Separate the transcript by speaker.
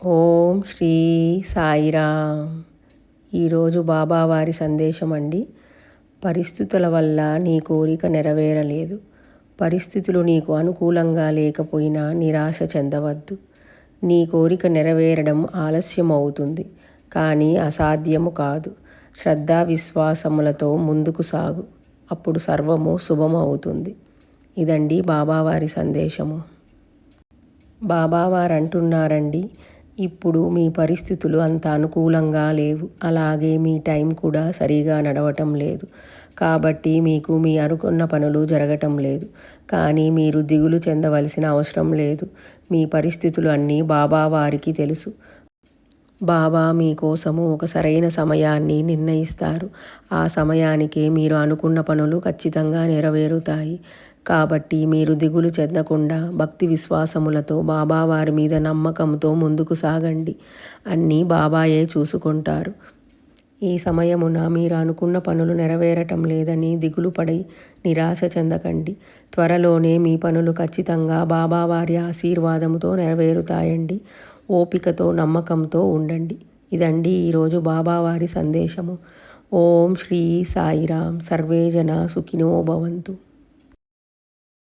Speaker 1: ఓం శ్రీ సాయిరామ్. ఈరోజు బాబావారి సందేశం అండి. పరిస్థితుల వల్ల నీ కోరిక నెరవేరలేదు. పరిస్థితులు నీకు అనుకూలంగా లేకపోయినా నిరాశ చెందవద్దు. నీ కోరిక నెరవేరడం ఆలస్యం అవుతుంది, కానీ అసాధ్యము కాదు. శ్రద్ధ విశ్వాసములతో ముందుకు సాగు, అప్పుడు సర్వము శుభమవుతుంది. ఇదండి బాబావారి సందేశము. బాబావారు అంటున్నారండి, ఇప్పుడు మీ పరిస్థితులు అంత అనుకూలంగా లేవు, అలాగే మీ టైం కూడా సరిగా నడవటం లేదు. కాబట్టి మీకు మీ అనుకున్న పనులు జరగటం లేదు. కానీ మీరు దిగులు చెందవలసిన అవసరం లేదు. మీ పరిస్థితులు అన్నీ బాబావారికి తెలుసు. బాబా మీకోసము ఒక సరైన సమయాన్ని నిర్ణయిస్తారు. ఆ సమయానికే మీరు అనుకున్న పనులు ఖచ్చితంగా నెరవేరుతాయి. కాబట్టి మీరు దిగులు చెందకుండా భక్తి విశ్వాసములతో బాబావారి మీద నమ్మకంతో ముందుకు సాగండి. అన్నీ బాబాయే చూసుకుంటారు. ఈ సమయమున మీరు అనుకున్న పనులు నెరవేరటం లేదని దిగులు పడి నిరాశ చెందకండి. త్వరలోనే మీ పనులు ఖచ్చితంగా బాబావారి ఆశీర్వాదంతో నెరవేరుతాయండి. ఓపికతో నమ్మకంతో ఉండండి. ఇదండి ఈరోజు బాబావారి సందేశము. ఓం శ్రీ సాయిరామ్. సర్వే జన సుఖినో భవంతు.